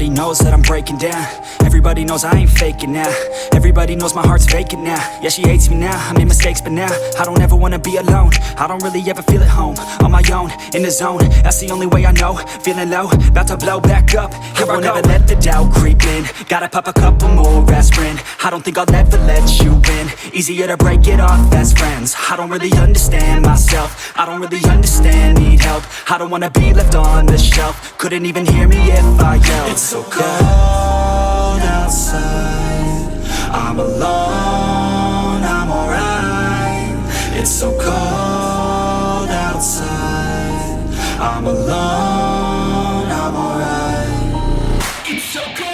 Everybody knows that I'm breaking down. Everybody knows I ain't faking now. Everybody knows my heart's vacant now. Yeah, she hates me now, I made mistakes but now I don't ever wanna be alone. I don't really ever feel at home. On my own, in the zone, that's the only way I know. Feeling low, about to blow back up. Here I won't ever let the doubt creep in. Gotta pop a couple more aspirin. I don't think I'll ever let you in. Easier to break it off best friends. I don't really understand myself. I don't really understand, need help. I don't wanna be left on the shelf. Couldn't even hear me if I yelled. It's so cold outside, I'm alone, I'm alright. It's so cold outside, I'm alone, I'm alright. It's so cold.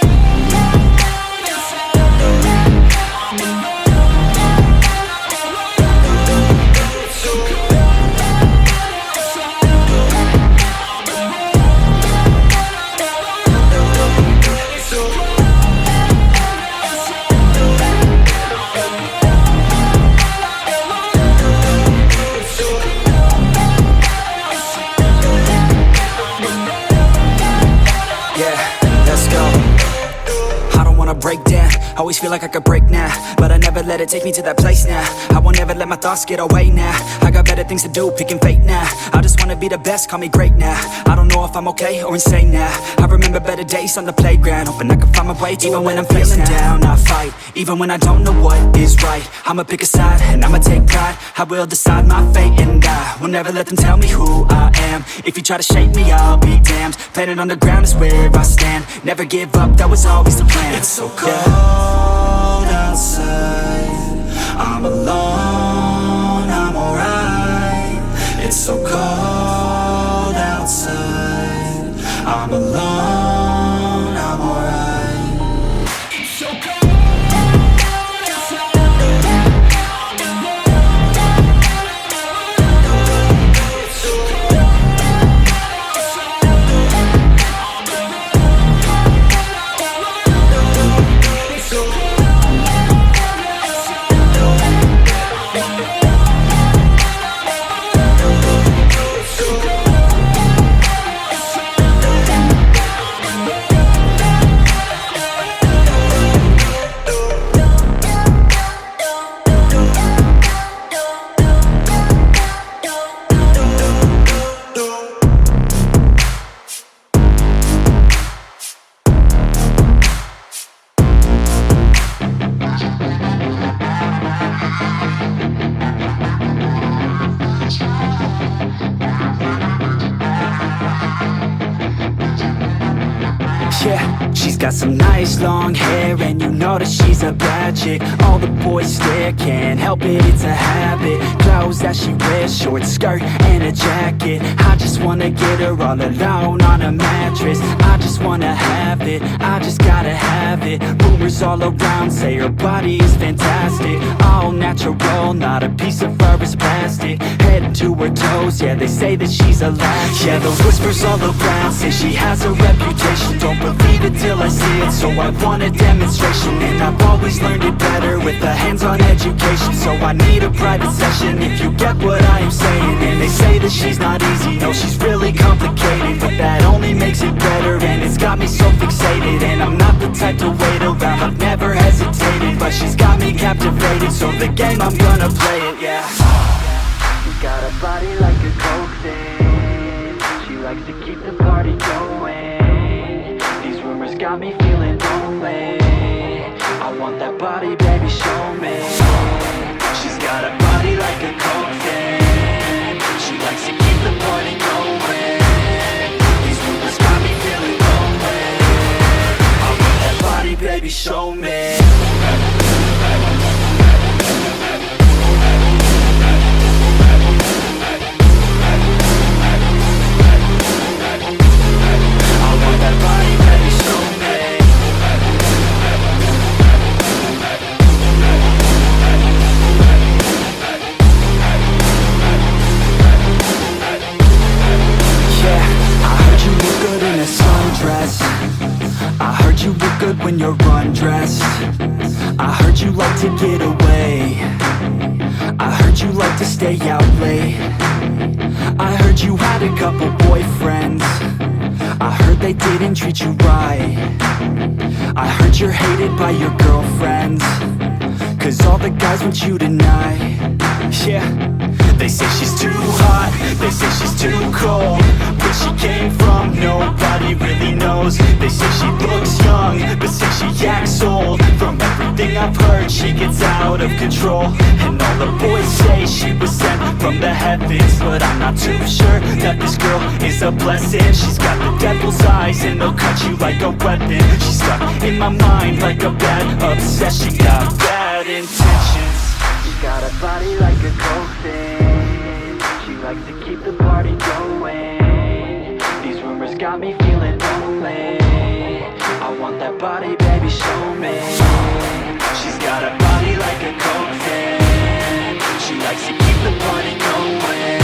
Break down, always feel like I could break now, but I never let it take me to that place now. I won't ever let my thoughts get away now. I got better things to do, picking fate now. I just wanna be the best, call me great now. I don't know if I'm okay or insane now. I remember better days on the playground, hoping I can find my way. Even when I'm feeling down, I fight. Even when I don't know what is right, I'ma pick a side and I'ma take pride. I will decide my fate and I will never let them tell me who I am. If you try to shake me, I'll be damned. Planet on the ground is where I stand. Never give up, that was always the plan. It's so cold outside, I'm alone, I'm alright. It's so cold outside, I'm alone, I'm alright. It's so cold. Yeah, she's got some nice long hair, and you know that she's a bad chick. All the boys stare, can't help it, it's a habit. Clothes that she wears, short skirt and a jacket. I just wanna get her all alone on a mattress. I just wanna have it, I just gotta have it. Rumors all around say her body is fantastic. All natural, not a piece of fur is plastic. Head to her toes, yeah, they say that she's a latch. Yeah, the whispers all around say she has a reputation. Don't believe it till I see it, so I want a demonstration. And I've always learned it better with a hands-on education. So I need a private session, if you get what I am saying. And they say that she's not easy, no, she's really complicated, but that only makes it better, and it's got me so fixated. And I'm not the type to wait around, I've never hesitated, but she's got me captivated, so the game, I'm gonna play it, yeah. She got a body like a coke thing, she likes to keep the party going. Rumors got me feeling lonely. I want that body, baby, show me. She's got a body like a coke thing, she likes to keep the party going. These rumors got me feeling lonely. I want that body, baby, show me. When you're undressed, I heard you like to get away. I heard you like to stay out late. I heard you had a couple boyfriends. I heard they didn't treat you right. I heard you're hated by your girlfriends, 'cause all the guys want you tonight. Yeah, they say she's too hot, they say she's too cold. Where she came from, nobody really knows. They say she looks young, but say she acts old. From everything I've heard, she gets out of control. And all the boys say she was sent from the heavens, but I'm not too sure that this girl is a blessing. She's got the devil's eyes and they'll cut you like a weapon. She's stuck in my mind like a bad obsession. She got bad intentions. She's got a body like a coffin. She likes to keep the party going. These rumors got me feeling lonely. I want that body, baby, show me. She's got a body like a coffin. She likes to keep the party going.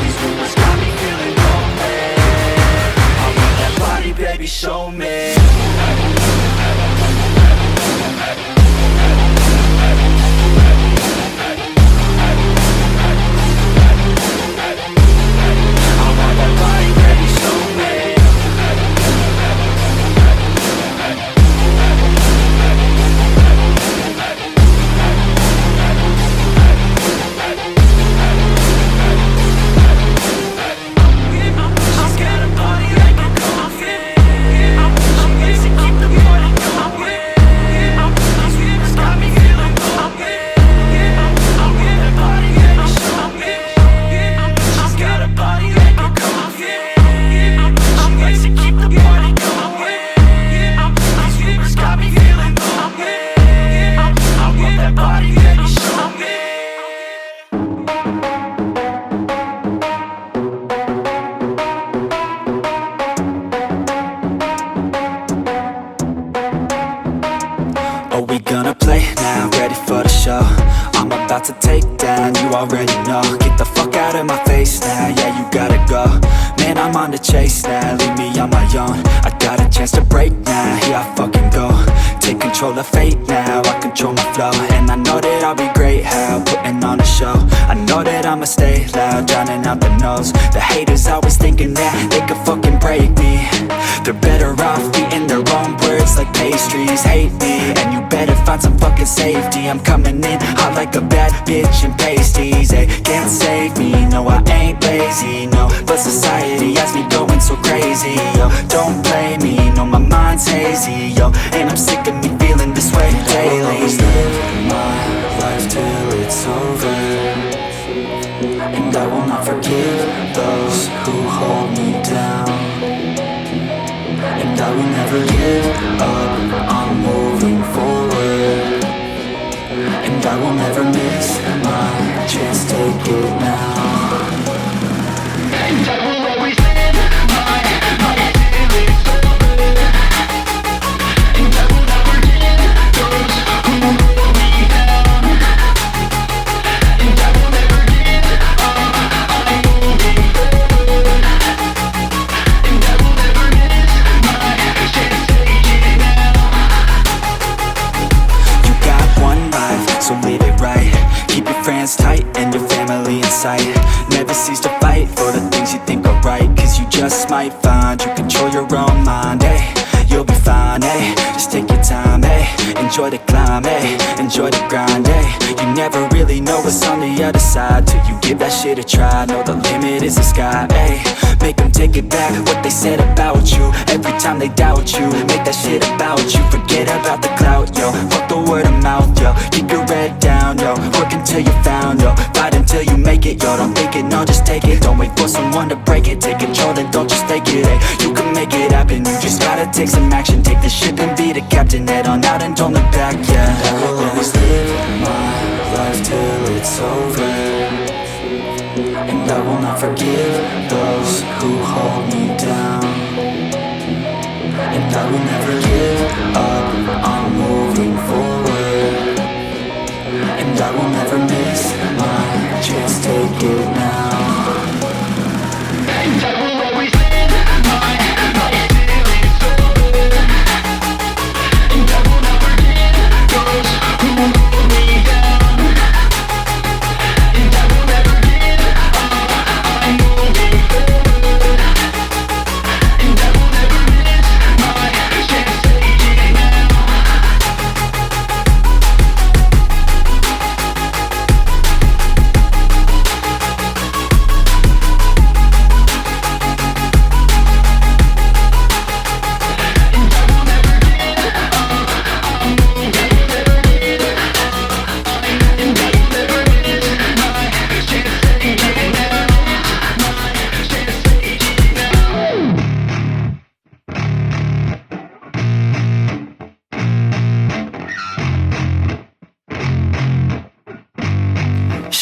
These rumors got me feeling lonely. I want that body, baby, show me. To take down, you already know. Get the fuck out of my face now, yeah, you gotta go. Man, I'm on the chase now, leave me on my own. I got a chance to break now, here I fucking go. Take control of fate now, I control my flow. And I know that I'll be great, how, putting on a show. I know that I'ma stay loud, drowning out the noise. The haters always thinking that they could fucking break me. They're better off eating their own words like pastries. Hate me, and you better find some fucking safety. I'm coming in hot like a bad bitch and pasties. They can't save me, no, I ain't lazy, no. But society has me going so crazy, yo. Don't blame me, no, my mind's hazy, yo. And I'm sick of me feeling this way daily. I'll always live my life till it's over, and I will not forgive those who hold me down. And I will never give up, I'm moving forward. And I will never miss my chance, take it now. And I will always live my life till it's over. And I will never give those who hold me down. And I will never give up, I'm moving forward. And I will never miss my chance, take it now. You got one life, so live it right. Keep your friends tight and your family in sight. Never cease to fight for the things you think are right, 'cause you just might find you control your own mind, hey. You'll be fine, hey. Just take your time, hey. Enjoy the climb, hey. Enjoy the grind, hey. You never really know what's on the other side till you give that shit a try. Know the limit is the sky, hey. Make them take it back, what they said about you. Every time they doubt you, make that shit about you. Forget about the clout, yo. Fuck the word of mouth, yo. Keep your head down, yo. Work until you're found, yo. Fight until you make it, yo. Don't think it, no, just take it. Don't wait for someone to break it. Take control and don't just fake it, hey. You can make it happen, you just gotta take some action. Take the ship and be the captain. Head on out and don't look back, yeah. I will always live my life till it's over. And I will not forgive those who hold me down. And I will never give up, I'm moving forward. And I will never miss my chance, take it now. And I will always live my life till it's over. And I will never give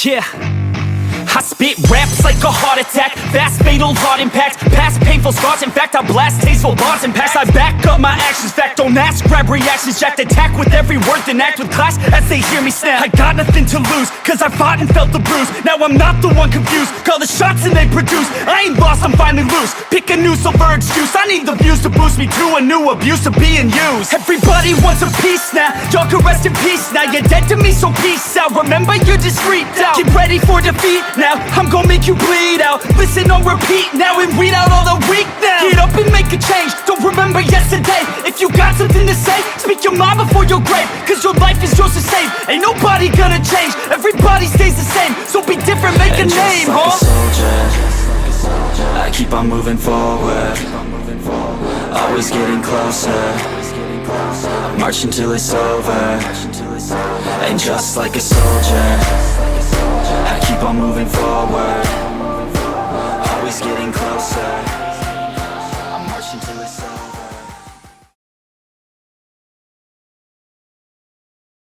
Yeah, I spit raps like a heart attack, fast fatal heart impact, past painful scars. In fact, I blast tasteful bars and past. I back up my actions, fact, don't ask, grab reactions, jacked, attack with every word, then act with class as they hear me snap. I got nothing to lose, cause I fought and felt the bruise. Now I'm not the one confused, call the shots and they produce. I ain't lost, I'm finally loose, pick a new silver excuse. I need the views to boost me to a new abuse of being used. Everybody wants a piece now, y'all can rest in peace now. You're dead to me, so peace out, remember you're just freaked out. Get ready for defeat now, I'm gonna make you bleed out. Listen on repeat now and weed out all the weak now. Get up and make a change, don't remember yesterday. If you got something to say, speak your mind before your grave. Cause your life is yours to save, ain't nobody gonna change. Everybody stays the same, so be different, make a name, like a soldier, I keep on moving forward, always getting closer, I march until it's over. And just like a soldier, I keep on moving forward,